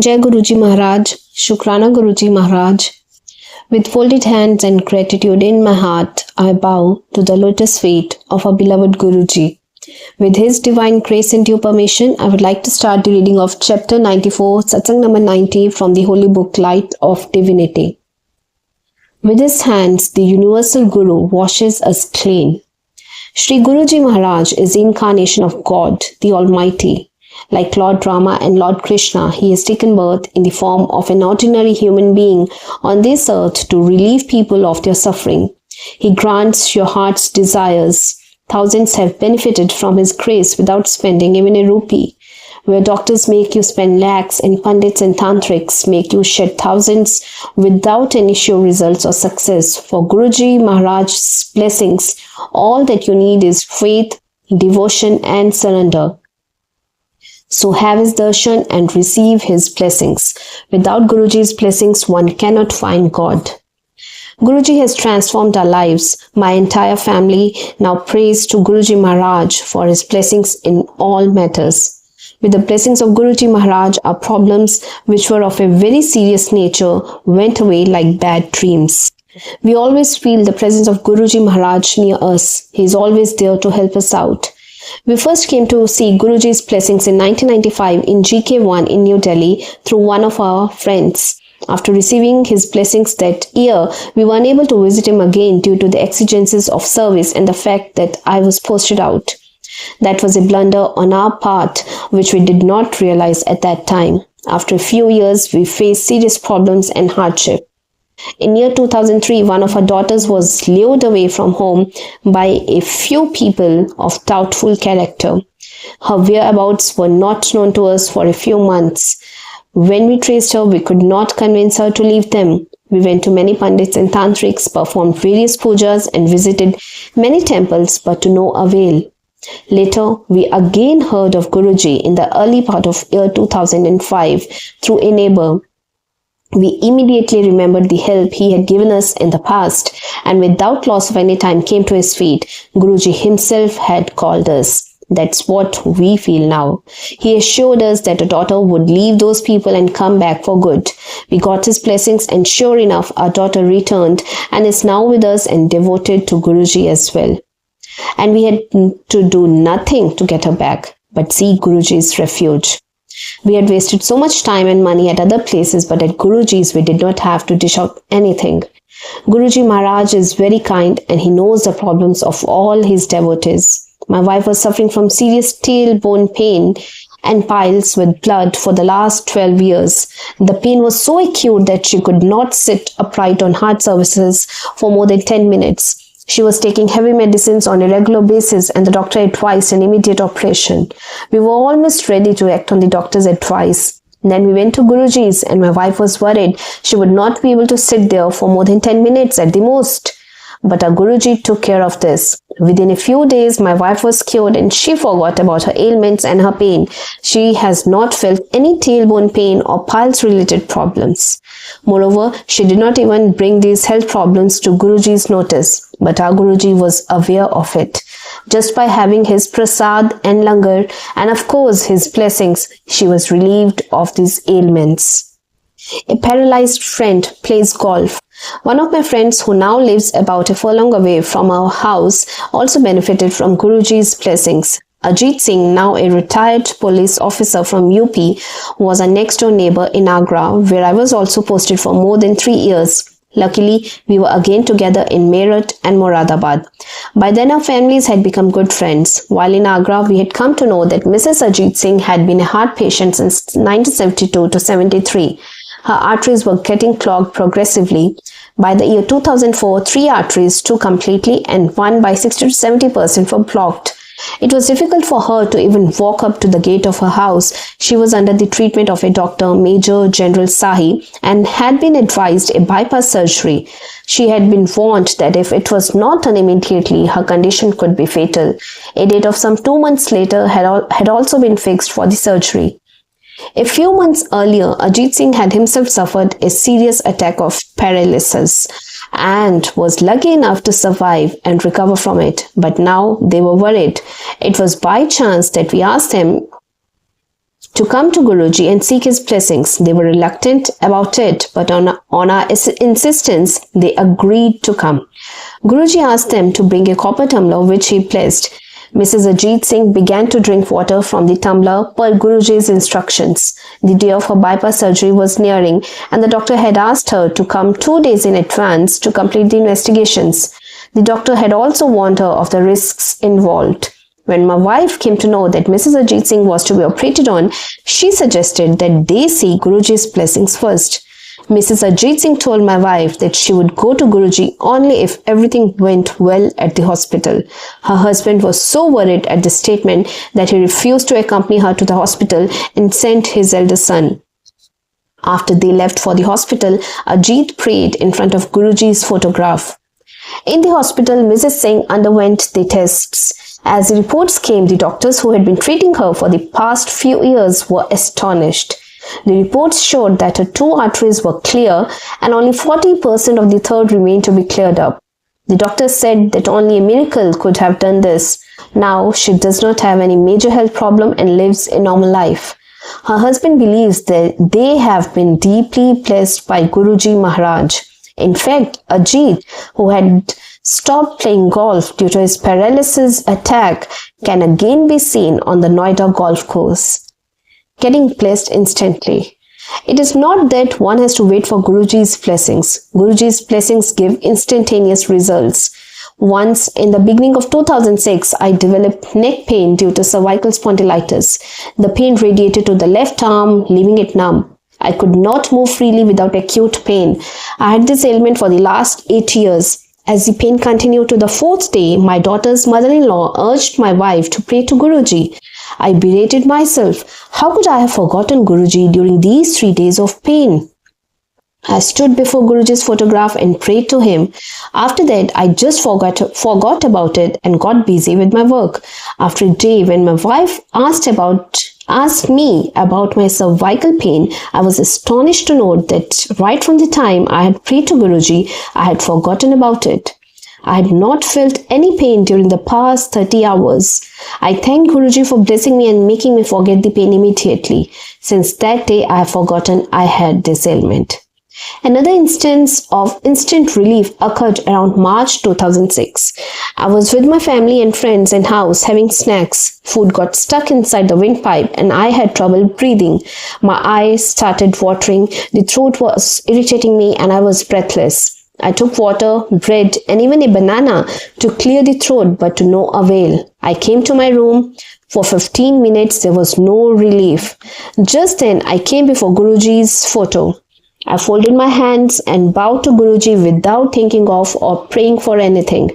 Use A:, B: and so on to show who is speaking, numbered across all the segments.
A: Jai Guruji Maharaj, Shukrana Guruji Maharaj. With folded hands and gratitude in my heart, I bow to the lotus feet of our beloved Guruji. With his divine grace and due permission, I would like to start the reading of chapter 94, Satsang number 90 from the holy book Light of Divinity. With his hands, the universal Guru washes us clean. Sri Guruji Maharaj is the incarnation of God, the Almighty. Like Lord Rama and Lord Krishna, he has taken birth in the form of an ordinary human being on this earth to relieve people of their suffering. He grants your heart's desires. Thousands have benefited from his grace without spending even a rupee. Where doctors make you spend lakhs and pundits and tantrics make you shed thousands without any sure results or success. For Guruji Maharaj's blessings, all that you need is faith, devotion and surrender. So have his darshan and receive his blessings. Without Guruji's blessings, one cannot find God. Guruji has transformed our lives. My entire family now prays to Guruji Maharaj for his blessings in all matters. With the blessings of Guruji Maharaj, our problems, which were of a very serious nature, went away like bad dreams. We always feel the presence of Guruji Maharaj near us. He is always there to help us out. We first came to see Guruji's blessings in 1995 in GK1 in New Delhi through one of our friends. After receiving his blessings that year, we were unable to visit him again due to the exigencies of service and the fact that I was posted out. That was a blunder on our part, which we did not realize at that time. After a few years, we faced serious problems and hardship. In year 2003, one of our daughters was lured away from home by a few people of doubtful character. Her whereabouts were not known to us for a few months. When we traced her, we could not convince her to leave them. We went to many pandits and tantrics, performed various pujas and visited many temples, but to no avail. Later, we again heard of Guruji in the early part of year 2005 through a neighbor. We immediately remembered the help he had given us in the past, and without loss of any time came to his feet. Guruji himself had called us. That's what we feel now. He assured us that a daughter would leave those people and come back for good. We got his blessings, and sure enough, our daughter returned and is now with us and devoted to Guruji as well. And we had to do nothing to get her back, but see Guruji's refuge. We had wasted so much time and money at other places, but at Guruji's we did not have to dish out anything. Guruji Maharaj is very kind and he knows the problems of all his devotees. My wife was suffering from serious tailbone pain and piles with blood for the last 12 years. The pain was so acute that she could not sit upright on hard surfaces for more than 10 minutes. She was taking heavy medicines on a regular basis and the doctor advised an immediate operation. We were almost ready to act on the doctor's advice. Then we went to Guruji's and my wife was worried she would not be able to sit there for more than 10 minutes at the most. But our Guruji took care of this. Within a few days, my wife was cured and she forgot about her ailments and her pain. She has not felt any tailbone pain or piles related problems. Moreover, she did not even bring these health problems to Guruji's notice. But our Guruji was aware of it. Just by having his prasad and langar and of course his blessings, she was relieved of these ailments. A paralyzed friend plays golf. One of my friends who now lives about a furlong away from our house also benefited from Guruji's blessings. Ajit Singh, now a retired police officer from UP, was our next door neighbor in Agra, where I was also posted for more than 3 years. Luckily, we were again together in Meerut and Moradabad. By then, our families had become good friends. While in Agra, we had come to know that Mrs. Ajit Singh had been a heart patient since 1972 to 73. Her arteries were getting clogged progressively. By the year 2004, 3 arteries, 2 completely and 1 by 60 to 70% were blocked. It was difficult for her to even walk up to the gate of her house. She was under the treatment of a doctor, Major General Sahay, and had been advised a bypass surgery. She had been warned that if it was not done immediately, her condition could be fatal. A date of some 2 months later had also been fixed for the surgery. A few months earlier, Ajit Singh had himself suffered a serious attack of paralysis and was lucky enough to survive and recover from it. But now they were worried. It was by chance that we asked him to come to Guruji and seek his blessings. They were reluctant about it, but on our insistence, they agreed to come. Guruji asked them to bring a copper tumbler, which he blessed. Mrs. Ajit Singh began to drink water from the tumbler per Guruji's instructions. The day of her bypass surgery was nearing, and the doctor had asked her to come 2 days in advance to complete the investigations. The doctor had also warned her of the risks involved. When my wife came to know that Mrs. Ajit Singh was to be operated on, she suggested that they seek Guruji's blessings first. Mrs. Ajit Singh told my wife that she would go to Guruji only if everything went well at the hospital. Her husband was so worried at this statement that he refused to accompany her to the hospital and sent his elder son. After they left for the hospital, Ajit prayed in front of Guruji's photograph. In the hospital, Mrs. Singh underwent the tests. As the reports came, the doctors who had been treating her for the past few years were astonished. The reports showed that her 2 arteries were clear and only 40% of the third remained to be cleared up. The doctors said that only a miracle could have done this. Now she does not have any major health problem and lives a normal life. Her husband believes that they have been deeply blessed by Guruji Maharaj. In fact, Ajit, who had stopped playing golf due to his paralysis attack, can again be seen on the Noida golf course, getting blessed instantly. It is not that one has to wait for Guruji's blessings. Guruji's blessings give instantaneous results. Once, in the beginning of 2006, I developed neck pain due to cervical spondylitis. The pain radiated to the left arm, leaving it numb. I could not move freely without acute pain. I had this ailment for the last 8 years. As the pain continued to the 4th day, my daughter's mother-in-law urged my wife to pray to Guruji. I berated myself. How could I have forgotten Guruji during these 3 days of pain? I stood before Guruji's photograph and prayed to him. After that, I just forgot about it and got busy with my work. After a day, when my wife asked me about my cervical pain, I was astonished to note that right from the time I had prayed to Guruji, I had forgotten about it. I had not felt any pain during the past 30 hours. I thank Guruji for blessing me and making me forget the pain immediately. Since that day, I have forgotten I had this ailment. Another instance of instant relief occurred around March 2006. I was with my family and friends in house having snacks. Food got stuck inside the windpipe and I had trouble breathing. My eyes started watering, the throat was irritating me and I was breathless. I took water, bread and even a banana to clear the throat, but to no avail. I came to my room. For 15 minutes there was no relief. Just then I came before Guruji's photo. I folded my hands and bowed to Guruji without thinking of or praying for anything.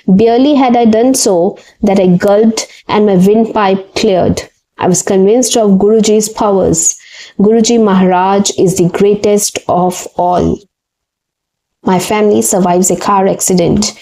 A: Barely had I done so that I gulped and my windpipe cleared. I was convinced of Guruji's powers. Guruji Maharaj is the greatest of all. My family survives a car accident.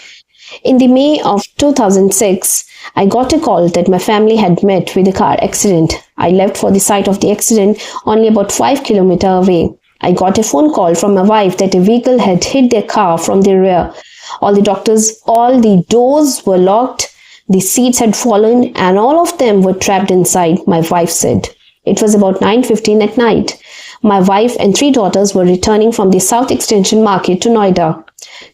A: In the May of 2006, I got a call that my family had met with a car accident. I left for the site of the accident only about 5 kilometers away. I got a phone call from my wife that a vehicle had hit their car from the rear. All the doors were locked, the seats had fallen, and all of them were trapped inside, my wife said. It was about 9:15 at night. My wife and 3 daughters were returning from the South Extension Market to Noida.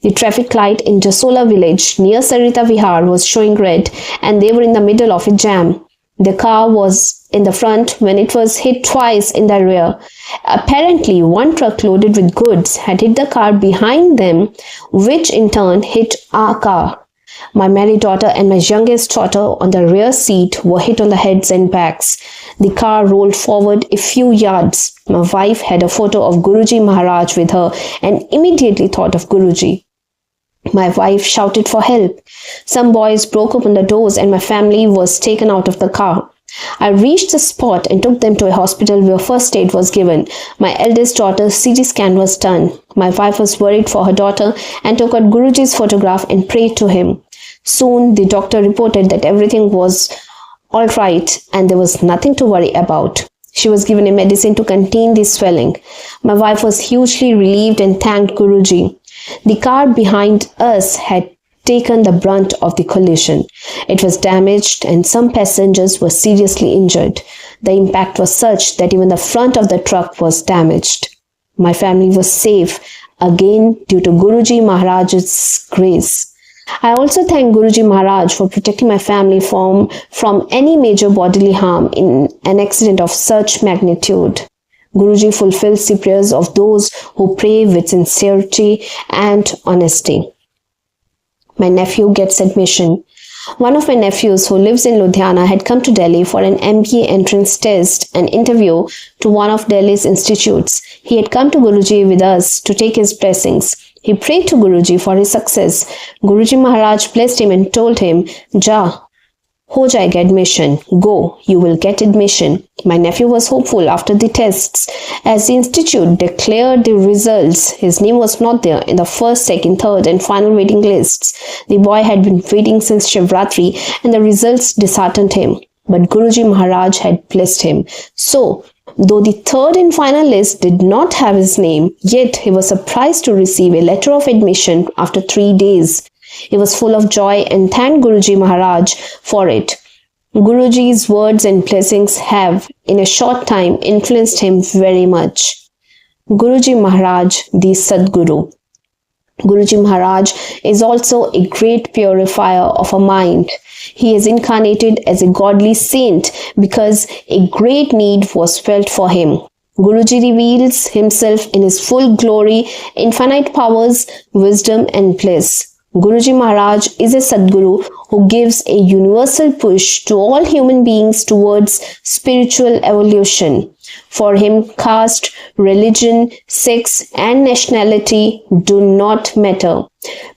A: The traffic light in Jasola village near Sarita Vihar was showing red, and they were in the middle of a jam. The car was in the front when it was hit twice in the rear. Apparently, one truck loaded with goods had hit the car behind them, which in turn hit our car. My married daughter and my youngest daughter on the rear seat were hit on the heads and backs. The car rolled forward a few yards. My wife had a photo of Guruji Maharaj with her and immediately thought of Guruji. My wife shouted for help. Some boys broke open the doors and my family was taken out of the car. I reached the spot and took them to a hospital where first aid was given. My eldest daughter's CT scan was done. My wife was worried for her daughter and took out Guruji's photograph and prayed to him. Soon the doctor reported that everything was all right and there was nothing to worry about. She was given a medicine to contain the swelling. My wife was hugely relieved and thanked Guruji. The car behind us had taken the brunt of the collision. It was damaged and some passengers were seriously injured. The impact was such that even the front of the truck was damaged. My family was safe, again due to Guruji Maharaj's grace. I also thank Guruji Maharaj for protecting my family from any major bodily harm in an accident of such magnitude. Guruji fulfills the prayers of those who pray with sincerity and honesty. My nephew gets admission. One of my nephews who lives in Ludhiana had come to Delhi for an MBA entrance test and interview to one of Delhi's institutes. He had come to Guruji with us to take his blessings. He prayed to Guruji for his success. Guruji Maharaj blessed him and told him, "Ja, ho jayega admission. Go, you will get admission." My nephew was hopeful after the tests. As the institute declared the results, his name was not there in the first, second, third and final waiting lists. The boy had been waiting since Shivratri and the results disheartened him. But Guruji Maharaj had blessed him. So, though the third and final list did not have his name, yet he was surprised to receive a letter of admission after 3 days. He was full of joy and thanked Guruji Maharaj for it. Guruji's words and blessings have, in a short time, influenced him very much. Guruji Maharaj, the Sadguru. Guruji Maharaj is also a great purifier of a mind. He is incarnated as a godly saint because a great need was felt for him. Guruji reveals himself in his full glory, infinite powers, wisdom and bliss. Guruji Maharaj is a Sadguru who gives a universal push to all human beings towards spiritual evolution. For him, caste, religion, sex and nationality do not matter.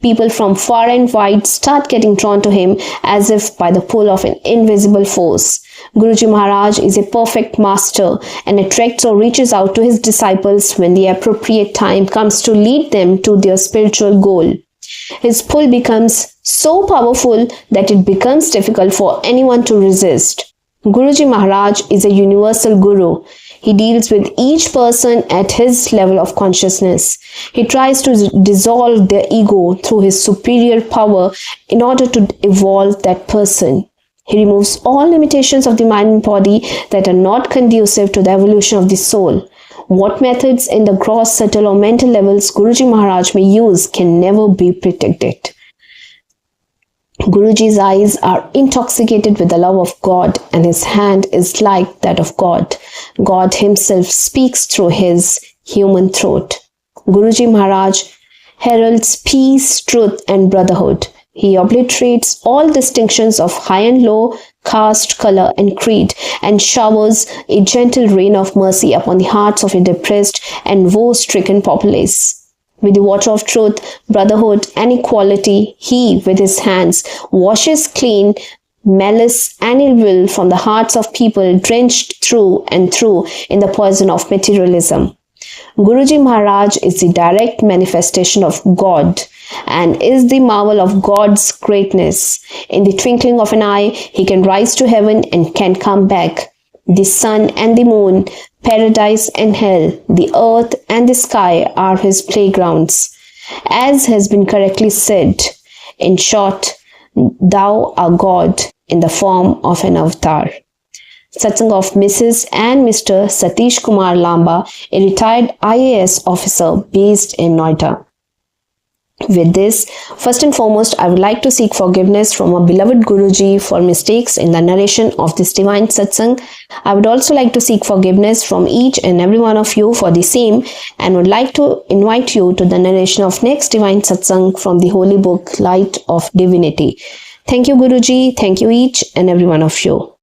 A: People from far and wide start getting drawn to him as if by the pull of an invisible force. Guruji Maharaj is a perfect master and attracts or reaches out to his disciples when the appropriate time comes to lead them to their spiritual goal. His pull becomes so powerful that it becomes difficult for anyone to resist. Guruji Maharaj is a universal guru. He deals with each person at his level of consciousness. He tries to dissolve their ego through his superior power in order to evolve that person. He removes all limitations of the mind and body that are not conducive to the evolution of the soul. What methods in the gross, subtle or mental levels Guruji Maharaj may use can never be predicted. Guruji's eyes are intoxicated with the love of God and his hand is like that of God. God himself speaks through his human throat. Guruji Maharaj heralds peace, truth and brotherhood. He obliterates all distinctions of high and low, caste, color and creed and showers a gentle rain of mercy upon the hearts of a depressed and woe-stricken populace. With the water of truth, brotherhood and equality, he with his hands washes clean malice and ill will from the hearts of people drenched through and through in the poison of materialism. Guruji Maharaj is the direct manifestation of God and is the marvel of God's greatness. In the twinkling of an eye, he can rise to heaven and can come back. The sun and the moon, paradise and hell, the earth and the sky are his playgrounds. As has been correctly said, in short, thou art God in the form of an avatar. Satsang of Mrs. and Mr. Satish Kumar Lamba, a retired IAS officer based in Noida. With this, first and foremost, I would like to seek forgiveness from our beloved Guruji for mistakes in the narration of this divine satsang. I would also like to seek forgiveness from each and every one of you for the same and would like to invite you to the narration of next divine satsang from the holy book Light of Divinity. Thank you Guruji, thank you each and every one of you.